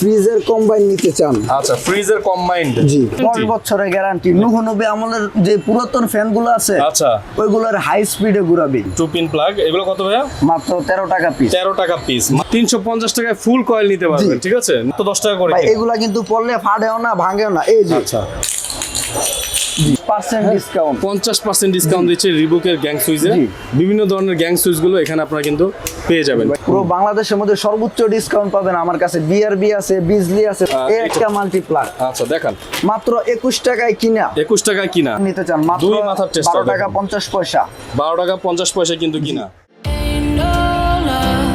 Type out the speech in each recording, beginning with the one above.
ফ্রিজের কম্বাইন নিতে চান? আচ্ছা, ফ্রিজের কম্বাইন্ড, জি 10 বছরের গ্যারান্টি। নুহনবে আমলের যে পুরাতন ফ্যানগুলো আছে, আচ্ছা, ওইগুলোর হাই স্পিডে ঘুরাবে। 2 পিন প্লাগ, এগুলো কত ভাইয়া? মাত্র 13 টাকা পিস। 13 টাকা পিস, 350 টাকায় ফুল কয়েল নিতে পারবেন, ঠিক আছে? তো 10 টাকা করে। ভাই এগুলা কিন্তু পড়লে ফাটেও না, ভাঙেও না। এই যে আচ্ছা, 50% ডিসকাউন্ট, 50% ডিসকাউন্ট দিচ্ছে রিবুকের গ্যাং সুইচে। বিভিন্ন ধরনের গ্যাং সুইচগুলো এখানে আপনারা কিন্তু পেয়ে যাবেন। পুরো বাংলাদেশের মধ্যে সর্বোচ্চ ডিসকাউন্ট পাবেন আমার কাছে। বিআরবি আছে, বিজলি আছে, এই একটা মাল্টিপ্লাগ। আচ্ছা, দেখান। মাত্র 21 টাকায় কিনা। 21 টাকায় কিনা নিতে চান মাত্র দুই মাথার টেস্ট 12 টাকা 50 পয়সা। 12 টাকা 50 পয়সা কিন্তু কিনা। Ain't no love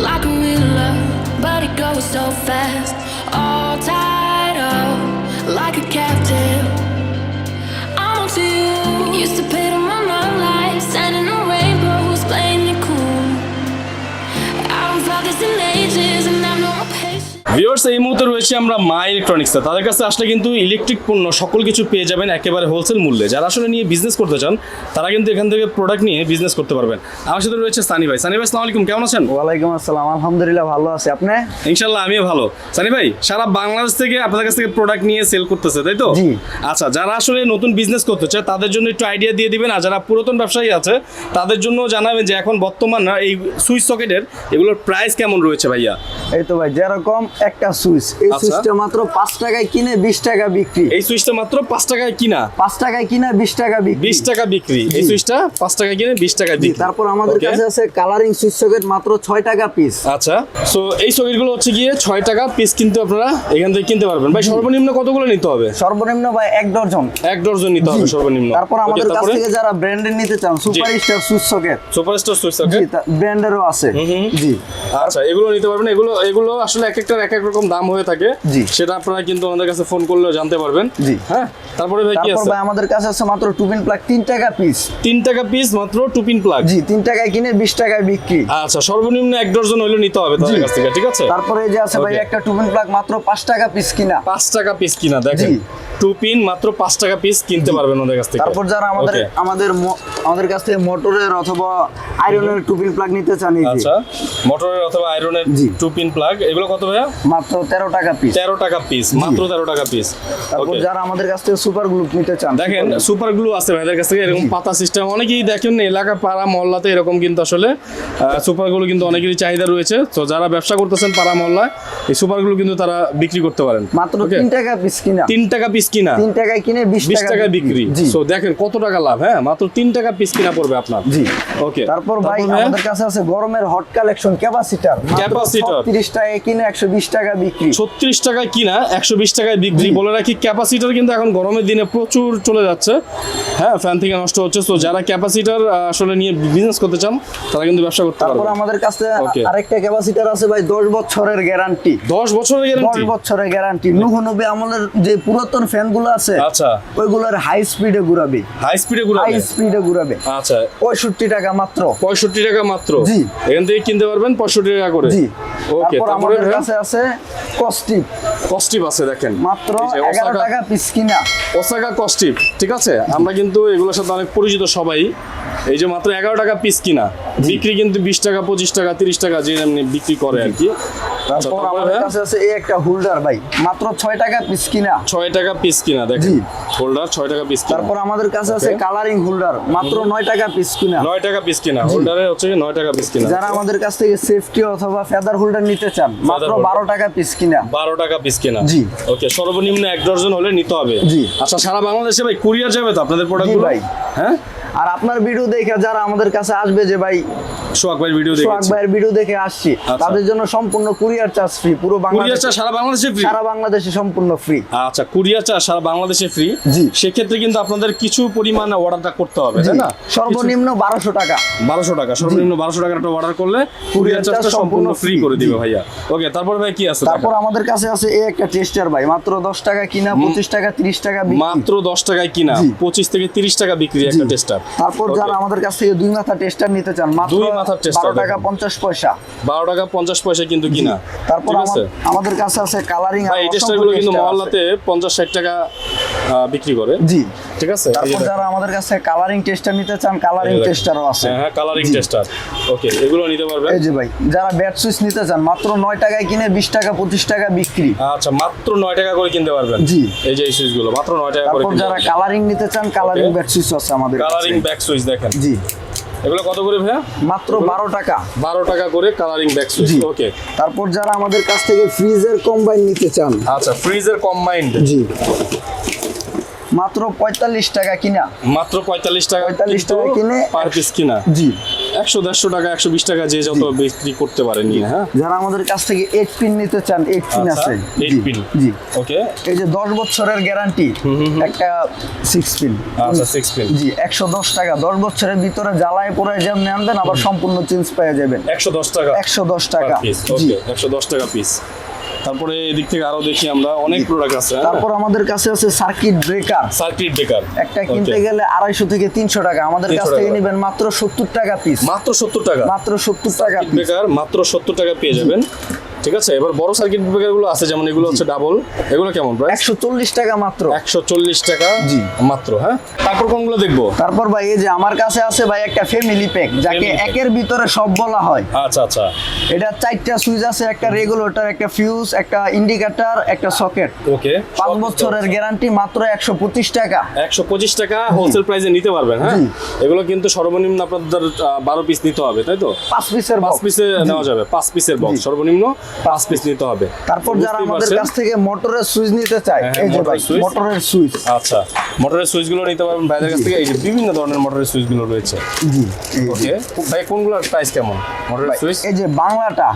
like a real love, but it goes so fast. All tied up like a captive. I'm on to you. Used to pay to my own life, sending no rainbows, playing it cool. I haven't felt this in ages, and I've no patience. Viewers, এই মুহূর্তে রয়েছে আমরা মা ইলেকট্রনিক্সে। তাদের কাছে আসলে কিন্তু electric পণ্য সকল কিছু পেয়ে যাবেন একেবারে হোলসেল মূল্যে। যারা আসলে নিয়ে বিজনেস করতে চান তারা কিন্তু এখান থেকে প্রোডাক্ট নিয়ে বিজনেস করতে পারবেন। আমার সাথে রয়েছে সানি ভাই। সানি ভাই, আসসালামু আলাইকুম, কেমন আছেন? ওয়ালাইকুম আসসালাম, আলহামদুলিল্লাহ ভালো আছি। আপনি? ইনশাল্লাহ আমিও ভালো। সানি ভাই, সারা বাংলাদেশ থেকে আপনাদের কাছ থেকে প্রোডাক্ট নিয়ে সেল করতেছে, তাই তো? জি। আচ্ছা, যারা আসলে নতুন বিজনেস করতে চায় তাদের জন্য একটু আইডিয়া দিয়ে দিবেন, আর যারা পুরাতন ব্যবসায়ী আছে তাদের জন্য জানাবেন যে এখন বর্তমান এই সুইচ সকেটের এগুলোর প্রাইস কেমন রয়েছে ভাইয়া। এই তো ভাই, যেরকম একটা সুইচ, এই আচ্ছা। সুইচটা মাত্র 5 টাকায় কিনে 20 টাকা বিক্রি। এই সুইচটা মাত্র 5 টাকায় কিনা, 5 টাকায় কিনা 20 টাকা বিক্রি। 20 টাকা বিক্রি। এই জি। সুইচটা 5 টাকা কিনে 20 টাকা জি, বিক্রি। তারপর আমাদের Okay. কাছে আছে কালারিং সুইচ সকেট মাত্র 6 টাকা পিস। আচ্ছা, সো এই সকেটগুলো হচ্ছে গিয়ে 6 টাকা পিস, কিন্তু আপনারা এখান থেকে কিনতে পারবেন। ভাই সর্বনিম্ন কতগুলো নিতে হবে? সর্বনিম্ন ভাই 1 ডজন। 1 ডজন নিতে হবে জি। সর্বনিম্ন। তারপর আমাদের কাছ থেকে যারা ব্র্যান্ডের নিতে চান, superstar switch socket, superstar switch জি সকেট, ব্র্যান্ডেরও আছে। জি, আচ্ছা, এগুলো নিতে পারবেন। এগুলো আসলে এক একটার এক এক রকম দাম হয়ে থাকে। জি। সেটা আপনারা কিন্তু আমাদের কাছে ফোন করলেও জানতে পারবেন। জি। হ্যাঁ, তারপরে ভাই কি তারপর আছে? ভাই আমাদের কাছে আছে মাত্র টুপিন প্লাগ 3 টাকা পিস। 3 টাকা পিস মাত্র 2 পিন প্লাগ। জি, 3 টাকায় কিনে 20 টাকায় বিক্রি। আচ্ছা, সর্বনিম্ন 1 ডজন হইলে নিতে হবে তাদের কাছ থেকে, ঠিক আছে? তারপরে এই যে আছে ভাই Okay. একটা টুপিন প্লাগ মাত্র 5 টাকা পিস কিনা। 5 টাকা পিস কিনা, দেখেন। জি। 2 পিন মাত্র 5 টাকা পিস কিনতে পারবেন ওদের কাছ থেকে। তারপর যারা Okay. আমাদের কাছ থেকে মোটরের অথবা আয়রনের টুপিন প্লাগ নিতে চান, এই যে আচ্ছা, মোটরের অথবা আয়রনের জি। 2 পিন প্লাগ, এগুলো কত ভাইয়া? মাত্র 13 টাকা পিস। 13 টাকা পিস, মাত্র 13 টাকা পিস। তারপর Okay. যারা আমাদের কাছ থেকে সুপার গ্লু নিতে চান, দেখেন, সুপার গ্লু আছে ভাইদের কাছ থেকে, এরকম পাতা সিস্টেম। অনেকেই দেখেন এলাকা পাড়া মহল্লাতে এরকম কিন্তু আসলে সুপার গ্লু কিন্তু অনেকেরই চাহিদা রয়েছে। তো যারা ব্যবসা করতেছেন পাড়া মহল্লায়, এই সুপার গ্লু কিন্তু তারা বিক্রি করতে পারেন। মাত্র Okay? 3 টাকা পিস কিনা। 3 টাকা পিস কিনা, 3 টাকায় কিনে 20 20 টাকা বিক্রি। জি। সো দেখেন কত টাকা লাভ। হ্যাঁ, মাত্র 3 টাকা পিস কিনা পড়বে আপনার। জি। ওকে, তারপর ভাই আমাদের কাছে আছে গরমের হট কালেকশন ক্যাপাসিটর। Capacitor। 30 টাকায় কিনে 120 টাকা বিক্রি। 36 টাকায় কিনা 120 টাকায় বিক্রি। বলে রাখি, ক্যাপাসিটার কিন্তু এখন গরমের দিনে প্রচুর চলে যাচ্ছে। হ্যাঁ, ফ্যান থেকে নষ্ট হচ্ছে। তো যারা ক্যাপাসিটার আসলে নিয়ে বিজনেস করতে চান তারা কিন্তু ব্যবসা করতে তারপর পারবে। আমাদের কাছে Okay. আরেকটা ক্যাপাসিটর আছে ভাই 10 বছরের গ্যারান্টি। 10 বছরের গ্যারান্টি। 10 বছরের গ্যারান্টি। নুহনবে আমলের যে পুরাতন ফ্যানগুলো আছে, আচ্ছা, ওইগুলোর হাই স্পিডে ঘুরাবে। হাই স্পিডে হাই ঘুরাবে। স্পিডে ঘুরাবে। আচ্ছা, 65 টাকা মাত্র। 65 টাকা মাত্র। জি। এখান থেকে কিনতে পারবেন 65 টাকা করে। জি। ওকে, তারপর তারপরে আমাদের কাছে আছে কস্টিপ, কস্টিভ আছে, দেখেন মাত্র এই যে 11 টাকা পিস কিনা। ওসাকা কস্টিভ, ঠিক আছে? আমরা কিন্তু এগুলোর সাথে অনেক পরিচিত সবাই। এই যে মাত্র 11 টাকা পিস কিনা, বিক্রি কিন্তু 20 টাকা 25 টাকা 30 টাকা যে এমনি বিক্রি করে আর কি। আচ্ছা, তারপর তারপরে আমাদের কাছে আছে এই একটা হোল্ডার ভাই, মাত্র 6 টাকা পিস কিনা। 6 টাকা পিস কিনা, দেখেন জি। হোল্ডার 6 টাকা পিস কিনা। তারপর আমাদের কাছে আছে Okay. কালারিং হোল্ডার, মাত্র 9 টাকা পিস কিনা। 9 টাকা পিস কিনা, হোল্ডারে হচ্ছে 9 টাকা পিস কিনা। যারা আমাদের কাছ থেকে সেফটি অথবা ফেদার হোল্ডার নিতে চান, মাত্র holder। 12 টাকা পিস কিনা। 12 টাকা পিস কিনা। জি। ওকে, সর্বনিম্ন 1 ডজন হলে নিতে হবে। জি। আচ্ছা, সারা বাংলাদেশে ভাই কুরিয়ার যাবে তো আপনাদের জি প্রোডাক্টগুলো? ভাই। হ্যাঁ, আর আপনার ভিডিও দেখে যারা আমাদের কাছে আসবে যে ভাই সোহাগ ভাই ভিডিও সোহাগ দেখেছি। ভাইয়ের ভিডিও দেখে আসছি, তাদের জন্য সম্পূর্ণ কুরিয়ার চার্জ ফ্রি। পুরো কুরিয়ার বাংলাদেশ, চার্জ সারা বাংলাদেশে ফ্রি। সারা বাংলাদেশে সম্পূর্ণ ফ্রি। আচ্ছা, কুরিয়ার চার্জ সারা বাংলাদেশে ফ্রি। জি। সেক্ষেত্রে কিন্তু আপনাদের কিছু পরিমাণে অর্ডারটা করতে হবে, তাই না? সর্বনিম্ন 1200 টাকা। 1200 টাকা, সর্বনিম্ন 1200 টাকার একটা অর্ডার করলে কুরিয়ার চার্জটা সম্পূর্ণ ফ্রি করে দিবে ভাইয়া। ওকে, তারপর ভাই কি আছে? তারপর আমাদের কাছে আছে এই একটা টেস্টার ভাই, মাত্র 10 টাকা কিনা 25 টাকা 30 টাকা বিক্রি। মাত্র 10 টাকায় কিনা, জি। 25 থেকে 30 টাকা বিক্রি একটা টেস্টার। তারপর যারা আমাদের কাছ থেকে 2 মাথা টেস্টার নিতে চান, মাত্র 2 মাথার টেস্টার 12 টাকা 50 পয়সা। 12 টাকা 50 পয়সা কিন্তু কিনা। তারপর ঠিক আছে আমাদের কাছে আছে কালারিং। ভাই এই টেস্টারগুলো কিন্তু মহল্লাতে 50-60 টাকা বিক্রি করে। জি ঠিক আছে। তারপর যারা আমাদের কাছে কালারিং টেস্টার নিতে চান, কালারিং টেস্টারও আছে। হ্যাঁ কালারিং টেস্টার, ওকে এগুলো নিতে পারবেন। এই যে ভাই যারা ব্যাট সুইচ নিতে চান মাত্র 9 টাকায় কিনে 20 টাকা 25 টাকা বিক্রি। আচ্ছা মাত্র 9 টাকা করে কিনতে পারবেন। জি এই যে এই সুইচগুলো মাত্র 9 টাকা করে। তারপর যারা কালারিং নিতে চান, কালারিং ব্যাট সুইচ আছে আমাদের কাছে। কালারিং ব্যাক সুইচ দেখেন। জি এগুলো কত করে ভাইয়া? মাত্র 12 টাকা। 12 টাকা করে কালারিং ব্যাক সুইচ। জি ওকে। তারপর যারা আমাদের কাছ থেকে ফ্রিজের কম্বাইন নিতে চান, আচ্ছা ফ্রিজের কম্বাইন্ড। জি মাত্র 45 টাকা কিনা। মাত্র 45 টাকা 45 টাকা কিনে পার পিস কিনা। জি 100-150 টাকা 120 টাকা যে যত বিক্রি করতে পারেন নিয়ে। হ্যাঁ যারা আমাদের কাছ থেকে 8 পিন নিতে চান, 8 পিন আছে। 8 পিন। জি ওকে। এই যে 10 বছরের গ্যারান্টি একটা 6 পিন। আচ্ছা 6 পিন। জি 110 টাকা। 10 বছরের ভিতরে জ্বালায় পরে যেমন আনবেন আবার সম্পূর্ণ চেঞ্জ পেয়ে যাবেন। 110 টাকা 110 টাকা। পিস। জি ওকে 110 টাকা পিস। তারপরে এদিক থেকে আরো দেখি আমরা অনেক প্রোডাক্ট আছে। তারপর আমাদের কাছে আছে সার্কিট ব্রেকার। সার্কিট ব্রেকার একটা কিনতে গেলে 250 থেকে 300 টাকা, আমাদের কাছ 300 থেকে টাকা। নেবেন মাত্র 70 টাকা পিস। মাত্র 70 টাকা। মাত্র 70 টাকা সার্কিট পিস। ব্রেকার মাত্র 70 টাকা পেয়ে যাবেন। ঠিক আছে। এবার বড় সার্কিট ব্রেকার গুলো আছে যেমন এগুলো হচ্ছে ডাবল, এগুলো কেমন প্রাইস? 140 টাকা মাত্র। 140 টাকা জি মাত্র। হ্যাঁ তারপর কোনগুলো দেখবো? তারপর ভাই এই যে আমার কাছে আছে ভাই একটা ফ্যামিলি প্যাক, যাকে Family pack। একের ভিতরে সব বলা হয়। আচ্ছা আচ্ছা এটা 4টা সুইচ আছে, একটা রেগুলেটর, একটা ফিউজ, একটা ইন্ডিকেটর, একটা সকেট। ওকে। 5 বছরের গ্যারান্টি মাত্র 125 টাকা। 125 টাকা হোলসেল প্রাইসে নিতে পারবেন। হ্যাঁ জি। এগুলো কিন্তু সর্বনিম্ন আপনাদের 12 পিস নিতে হবে তাই তো? 5 পিসের 5 বক্স। পিসে নেওয়া যাবে। 5 পিসের বক্স জি। সর্বনিম্ন 5 পিস নিতে হবে। তারপর যারা বুঝতেই আমাদের পারছেন। কাছ থেকে মোটরের সুইচ নিতে চায়, হ্যাঁ, এই যে ভাই মোটরের সুইচ। মোটরের সুইচ। আচ্ছা মোটরের সুইচগুলো নিতে পারবেন ভাইদের কাছ থেকে। এই যে বিভিন্ন ধরনের মোটরের সুইচগুলো রয়েছে। জি এই যে। ওকে ভাই কোনগুলোর প্রাইস কেমন মোটরের সুইচ? এই যে বাংলাটা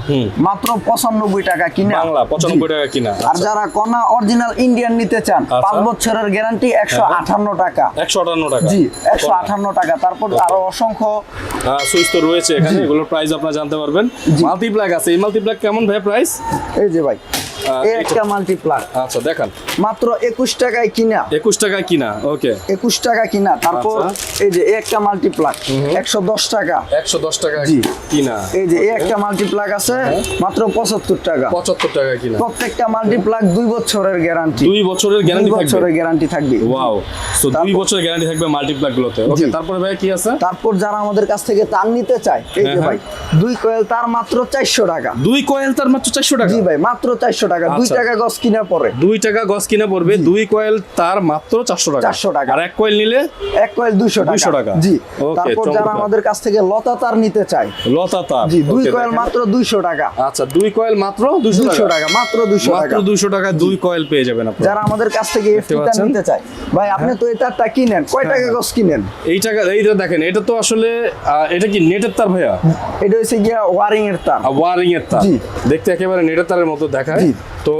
মাত্র 95 টাকা কিনা। বাংলা 95 টাকা কিনা। আর যারা কোনা অরিজিনাল ইন্ডিয়ান নিতে চান, আচ্ছা। 5 বছরের গ্যারান্টি 158 টাকা। 158 টাকা। জি 158 টাকা। তারপর আরো অসংখ্য সুইচ তো রয়েছে এখানে, এগুলোর প্রাইস আপনারা জানতে পারবেন। মাল্টিপ্লাগ আছে, এই মাল্টিপ্লাগ কেমন ভাই প্রাইস? এই যে ভাই এই একটা মাল্টিপ্লাগ আচ্ছা দেখান। মাত্র 21 টাকায় কিনা। 21 টাকায় কিনা। ওকে 21 টাকা কিনা। তারপর আচ্ছা। এই যে এই একটা মাল্টিপ্লাগ 110 টাকা। 110 টাকা জি। কিনা। এই যে এই একটা মাল্টিপ্লাগ আছে মাত্র 75 টাকা। 75 টাকা কিনা। প্রত্যেকটা মাল্টিপ্লাগ 2 বছরের গ্যারান্টি। 2 বছরের গ্যারান্টি 2 থাকবে। বছরের গ্যারান্টি থাকবে। ওয়াও সো 2 বছরের গ্যারান্টি থাকবে মাল্টিপ্লাগ গুলোতে। ওকে তারপরে ভাই কি আছে? তারপর যারা আমাদের কাছ থেকে তার নিতে চায়, এই যে হ্যাঁ, ভাই 2 কয়েল তার মাত্র 400 টাকা। 2 কয়েল তার মাত্র 400 টাকা। জি ভাই মাত্র 400 টাকা। 2 আচ্ছা। টাকা গজ কিনা পড়ে। 2 টাকা গজ কিনা পড়বে। 2 কয়েল তার মাত্র 400 টাকা। 400 টাকা। আর 1 কয়েল নিলে এক কয়েল 200 টাকা। 200 টাকা। জি ওকে, তারপর যারা চমৎকার। আমাদের কাছ থেকে লতা তার নিতে চায়, লতা তার। জি 2 ওকে, কয়েল দেখেন। মাত্র 200 টাকা। আচ্ছা 2 কয়েল মাত্র 200 200 টাকা মাত্র 200 টাকা। মাত্র 200 টাকা 2 কয়েল পেয়ে যাবেন আপনারা। যারা আমাদের কাছ থেকে এফটি তার পাচ্ছেন? নিতে চায়, ভাই আপনি তো এই তারটা কিনেন, কয় টাকা গজ কিনেন? এই টাকা এইটা দেখেন, এটা তো আসলে এটা কি নেটের তার ভাইয়া? এটা হচ্ছে গিয়া ওয়ারিং এর তার। ওয়ারিং এর তার। জি। দেখতে একেবারে নেটের তারের মতো দেখায়। জি। তো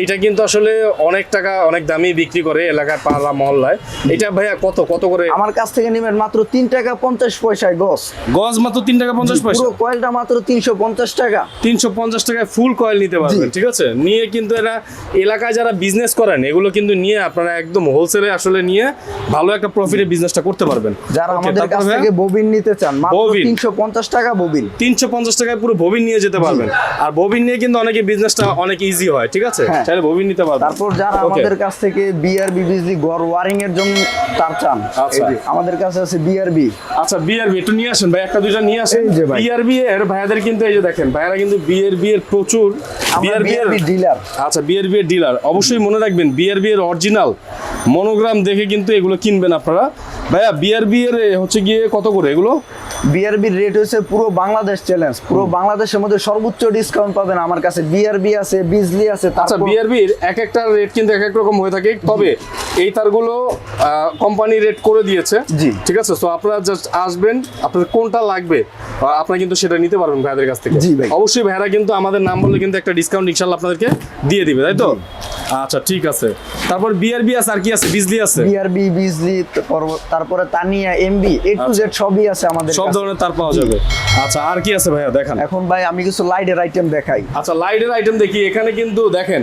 এইটা কিন্তু আসলে অনেক টাকা অনেক দামি বিক্রি করে এলাকার পাড়া মহল্লায়। এটা ভাইয়া কত করে? আমার কাছ থেকে নেবেন মাত্র 3 টাকা 50 পয়সায় গজ। গজ মাত্র 3 টাকা 50 পয়সা। পুরো কয়েলটা মাত্র 350 টাকা। 350 টাকায় ফুল কয়েল নিতে পারবেন। জি। ঠিক আছে। নিয়ে কিন্তু এরা এলাকায় যারা বিজনেস করেন এগুলো কিন্তু নিয়ে আপনারা একদম হোলসেলে আসলে নিয়ে ভালো একটা প্রফিটে বিজনেসটা করতে পারবেন। যারা Okay, আমাদের তারপর কাছ ভাইয়া? থেকে ববিন নিতে চান, মাত্র ববিন। 350 টাকা ববিন। 350 টাকায় পুরো ববিন নিয়ে যেতে পারবেন। আর ববিন নিয়ে কিন্তু অনেকে বিজনেসটা অনেক ইজি হয়। ঠিক আছে। হ্যাঁ। চাইলে ববিন নিতে পারবেন। তারপর যারা Okay. আমাদের কাছ থেকে বিআরবি বিজলি ঘর ওয়ারিং এর জন্য তার চান, আচ্ছা। এই যে আমাদের কাছে আছে বিআরবি। আচ্ছা বিআরবি একটু নিয়ে আসেন ভাই, একটা দুইটা নিয়ে আসেন। এই যে ভাই। বিআরবি এর ভাইয়াদের কিন্তু এই যে দেখেন ভাইয়ারা কিন্তু বিআরবি এর প্রচুর আমরা BRB এর বিআরবি ডিলার। আচ্ছা বিআরবি এর ডিলার। অবশ্যই মনে রাখবেন বিআরবি এর অরিজিনাল মনোগ্রাম দেখে কিন্তু এগুলো কিনবেন আপনারা। ভাইয়া বিআরবি এর হচ্ছে গিয়ে কত করে এগুলো? বিআরবির রেট হচ্ছে পুরো বাংলাদেশ চ্যালেঞ্জ। পুরো বাংলাদেশের মধ্যে সর্বোচ্চ ডিসকাউন্ট পাবেন আমার কাছে। বিআরবি আছে, বিজলি আছে। আচ্ছা তারপর বিআরবির এক একটা রেট কিন্তু এক এক রকম হয়ে থাকে। তবে এই তারগুলো কোম্পানি রেট করে দিয়েছে। জি। ঠিক আছে। সো আপনারা জাস্ট আসবেন, আপনাদের কোনটা লাগবে আপনারা কিন্তু সেটা নিতে পারবেন ভাইদের কাছ থেকে। জি ভাই। অবশ্যই ভাইরা কিন্তু আমাদের নাম বললে কিন্তু একটা ডিসকাউন্ট ইনশাআল্লাহ আপনাদেরকে দিয়ে দিবে, তাই তো? আচ্ছা ঠিক আছে। তারপর বিআরবি আছে, আর কি আছে? বিজলি আছে। বিআরবি, বিজলি, তারপরে Tania, MB, A to Z সবই আছে আমাদের সব কাছে। ধরনের তার পাওয়া যাবে। আচ্ছা আর কি আছে ভাইয়া দেখান। এখন ভাই আমি কিছু লাইটের আইটেম দেখাই। আচ্ছা লাইটের আইটেম দেখি। এখানে কিন্তু দেখেন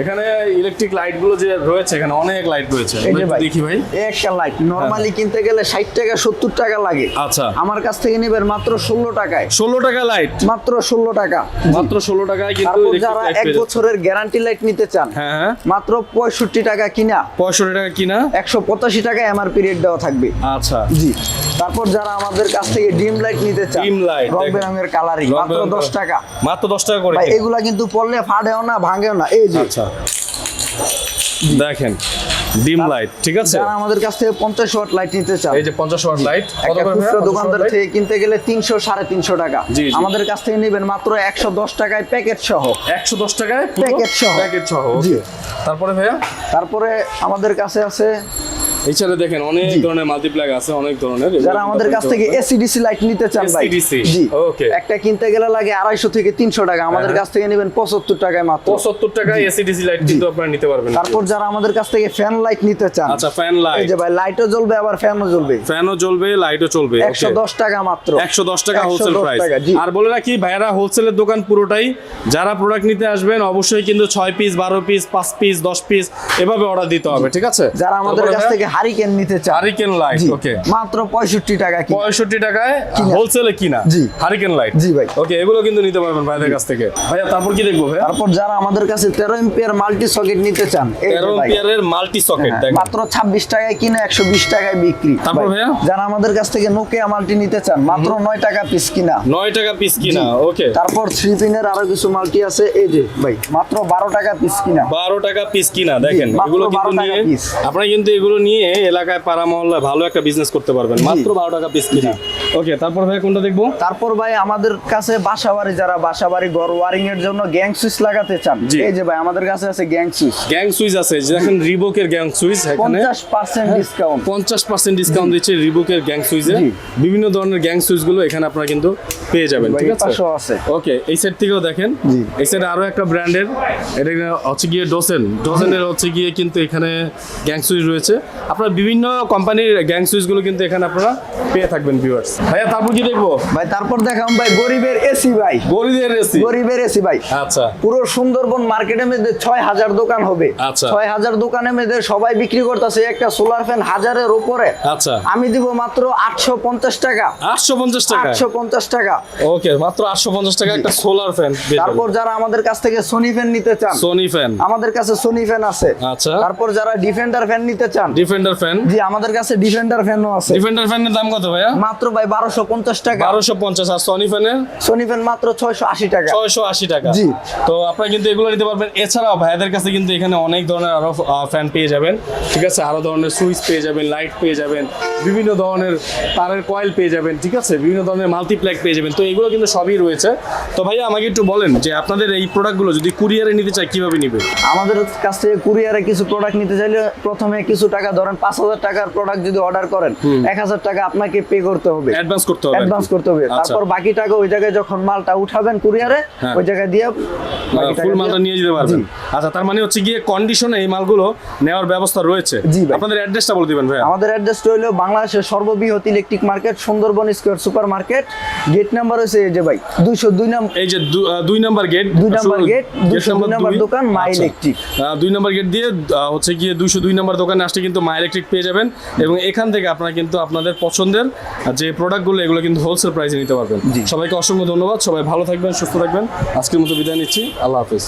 এখানে ইলেকট্রিক লাইট গুলো যে রয়েছে, এখানে অনেক লাইট রয়েছে, এই যে ভাই দেখি ভাই। এই একটা লাইট নরমালি কিনতে গেলে 60 টাকা 70 টাকা লাগে। আচ্ছা, আমার কাছ থেকে নেবেন মাত্র 16 টাকায়। 16 টাকা লাইট, মাত্র 16 টাকা, মাত্র 16 টাকায় কিন্তু তারপর electric যারা light 1 পেয়ে যাচ্ছে। বছরের গ্যারান্টি লাইট নিতে চান, হ্যাঁ হ্যাঁ, মাত্র 65 টাকা কিনা 65 টাকা কিনা 185 টাকা এমআরপি রেট দেওয়া থাকবে। আচ্ছা, জি। তারপর যারা আমাদের কাছ থেকে ডিম লাইট নিতে চান, Dim light, রং দেখেন। বেরঙের কালারিং, রং মাত্র বেরঙের 10 টাকা। মাত্র 10 টাকা করে। ভাই এগুলা কিন্তু পড়লে ফাটেও না ভাঙেও না। এই যে আচ্ছা, দেখেন ডিম লাইট, ঠিক আছে। যারা আমাদের কাছ থেকে 50 ওয়াট লাইট নিতে চান, এই যে 50 ওয়াট লাইট, কত একটা করে খুচরা ভাইয়া? দোকানদার 50 থেকে কিনতে গেলে 300 350 টাকা। জি, জি। আমাদের কাছ থেকে নেবেন মাত্র 110 টাকায় প্যাকেট সহ। 110 টাকায় প্যাকেট সহ। প্যাকেট সহ, জি। ওকে। তারপরে ভাইয়া তারপরে আমাদের কাছে আছে এছাড়া দেখেন অনেক জি। ধরনের মাল্টিপ্লাগ আছে, অনেক ধরনের। যারা আমাদের কাছ থেকে এসিডিসি লাইট নিতে চান ভাই, ACDC, জি, ওকে। একটা কিনতে গেলে লাগে 250 থেকে 300 টাকা, আমাদের হ্যাঁ। কাছ থেকে নেবেন 75 টাকায় মাত্র। 75 টাকায় এসিডিসি লাইট কিন্তু আপনারা নিতে পারবেন। তারপর যারা আমাদের কাছ থেকে ফ্যান লাইট নিতে চান, আচ্ছা, ফ্যান এই লাইট, যে ভাই লাইটও জ্বলবে আবার ফ্যানও জ্বলবে, ফ্যানও জ্বলবে, লাইটও চলবে, 110 টাকা মাত্র। 110 টাকা 110 হোলসেল প্রাইস। টাকা, জি। আর বলে রাখি ভাইয়ারা হোলসেলের দোকান পুরোটাই, যারা প্রোডাক্ট নিতে আসবেন অবশ্যই কিন্তু 6 পিস 12 পিস 5 পিস 10 পিস এভাবে অর্ডার দিতে হবে, ঠিক আছে। যারা আমাদের কাছ থেকে হারিকেন নিতে চান, হারিকেন লাইট, জি, ওকে, মাত্র 65 টাকা কি 65 টাকায় কিনা। হোলসেলে কিনা, জি। হারিকেন লাইট, জি ভাই। ওকে, এগুলো কিন্তু নিতে পারবেন ভাইদের কাছ থেকে। ভাইয়া তারপর কি দেখবো ভাইয়া? তারপর যারা আমাদের কাছে 13 এম্পিয়ার মাল্টি সকেট নিতে চান, এই যে 13 ভাই, এম্পিয়ারের মাল্টি সকেট, হ্যাঁ, দেখেন মাত্র 26 টাকায় কিনে 120 টাকায় বিক্রি। তারপর ভাই, ভাইয়া? যারা আমাদের কাছ থেকে নোকিয়া মাল্টি নিতে চান, মাত্র 9 টাকা পিস কিনা। 9 টাকা পিস কিনা, জি। ওকে। তারপর 3 পিনের আরো কিছু মাল্টি আছে, এই যে ভাই মাত্র 12 টাকা পিস কিনা। 12 টাকা পিস কিনা, দেখেন মাত্র এগুলো কিন্তু 12 টাকা নিয়ে piece। আপনারা কিন্তু এগুলো নিয়ে এলাকায় পাড়া মহল্লায় ভালো একটা বিজনেস করতে পারবেন, মাত্র 12 টাকা পিস কিনা, ওকে। তারপর ভাই কোনটা দেখবো? তারপর ভাই আমাদের কাছে বাসাবাড়ি, যারা বাসাবাড়ি ঘর ওয়ারিং এর জন্য গ্যাং সুইচ লাগাতে চান, জি। এই যে ভাই আমাদের কাছে আছে গ্যাং সুইচ, গ্যাং সুইচ আছে, দেখেন রিবকের গ্যাং সুইচ, এখানে 50% ডিসকাউন্ট। 50% ডিসকাউন্ট দিচ্ছে রিবকের গ্যাং সুইচে। জি। বিভিন্ন ধরনের গ্যাং সুইচ গুলো এখানে আপনারা কিন্তু পেয়ে যাবেন, ভাই ঠিক এই আছে। পাশেও আছে। ওকে, এই সেট থেকেও দেখেন, জি। এই সেট আরো একটা ব্র্যান্ডের, এটা হচ্ছে গিয়ে ডোসেনের হচ্ছে গিয়ে কিন্তু এখানে গ্যাং সুইচ রয়েছে। আপনারা বিভিন্ন কোম্পানির গ্যাং সুইচ গুলো কিন্তু এখানে আপনারা পেয়ে থাকবেন ভিউয়ার্স। ভাইয়া তারপর কি দেখবো? ভাই তারপর দেখাম ভাই গরিবের এসি ভাই, গরিবের এসি, গরিবের এসি ভাই। আচ্ছা, পুরো সুন্দরবন মার্কেটের মধ্যে 6000 দোকান হবে। আচ্ছা। 6000 দোকানের মধ্যে সবাই বিক্রি করতেছে একটা সোলার ফ্যান 1000-এর উপরে। আচ্ছা, আমি দিব মাত্র 850 টাকা। 850 টাকা, 850 টাকা। ওকে, মাত্র 850 টাকা একটা সোলার ফ্যান। তারপর যারা আমাদের কাছ থেকে সোনি ফ্যান নিতে চান, সোনি ফ্যান, আমাদের কাছে সোনি ফ্যান আছে। আচ্ছা। তারপর যারা ডিফেন্ডার ফ্যান নিতে চান, ডিফেন্ডার ফ্যান, জি আমাদের কাছে ডিফেন্ডার ফ্যানও আছে। ডিফেন্ডার ফ্যানের দাম কত ভাইয়া? মাত্র ভাই 1250 টাকা। 1250। আর সনি ফ্যানের সোনি ফ্যান মাত্র 680 টাকা। 680 টাকা। জি। তো আপনারা কিন্তু এগুলো নিতে পারবেন। এছাড়াও ভাইয়াদের কাছে কিন্তু এখানে অনেক ধরনের আরো ফ্যান পেয়ে যাবেন, ঠিক আছে। আরো ধরনের সুইচ পেয়ে যাবেন, লাইট পেয়ে যাবেন, বিভিন্ন ধরনের তারের কয়েল পেয়ে যাবেন, ঠিক আছে, বিভিন্ন ধরনের মাল্টিপ্ল্যাগ পেয়ে যাবেন। তো এগুলো কিন্তু সবই রয়েছে। তো ভাইয়া আমাকে একটু বলেন যে আপনাদের এই প্রোডাক্টগুলো যদি কুরিয়ারে নিতে চাই কিভাবে নিবে? আমাদের কাছ থেকে কুরিয়ারে কিছু প্রোডাক্ট নিতে চাইলে প্রথমে কিছু টাকা ধরেন 5000 টাকার প্রোডাক্ট যদি অর্ডার করেন, 1000 টাকা আপনাকে পে করতে হবে, অ্যাডভান্স করতে হবে, অ্যাডভান্স করতে হবে। আচ্ছা। তারপর বাকি টাকা ওই জায়গায় যখন মালটা উঠাবেন কুরিয়ারে, হ্যাঁ। ওই জায়গায় দিয়ে বাকি টাকা ফুল দিয়ে- মালটা নিয়ে যেতে পারবেন। জি। আচ্ছা, তার মানে হচ্ছে গিয়ে কন্ডিশনে এই মালগুলো নেওয়ার ব্যবস্থা রয়েছে। জি ভাই। আপনাদের অ্যাড্রেসটা বলে দিবেন ভাইয়া। আমাদের অ্যাড্রেসটা হলো বাংলাদেশের সর্ববৃহৎ electric market Sundarban square super market, gate number হচ্ছে এই যে ভাই 202 নাম্বার, এই যে 2 number gate, 2 number gate, 202 number দোকান মা ইলেকট্রিক। 2 নাম্বার গেট দিয়ে হচ্ছে গিয়ে 202 নাম্বার দোকানে আসলে কিন্তু মা ইলেকট্রিক পেয়ে যাবেন, এবং এখান থেকে আপনারা কিন্তু আপনাদের পছন্দের যে প্রোডাক্টগুলো এগুলো কিন্তু হোলসেল প্রাইসে নিতে পারবেন। সবাইকে অসংখ্য ধন্যবাদ, সবাই ভালো থাকবেন, সুস্থ থাকবেন। আজকের মতো বিদায় নিচ্ছি, আল্লাহ হাফেজ।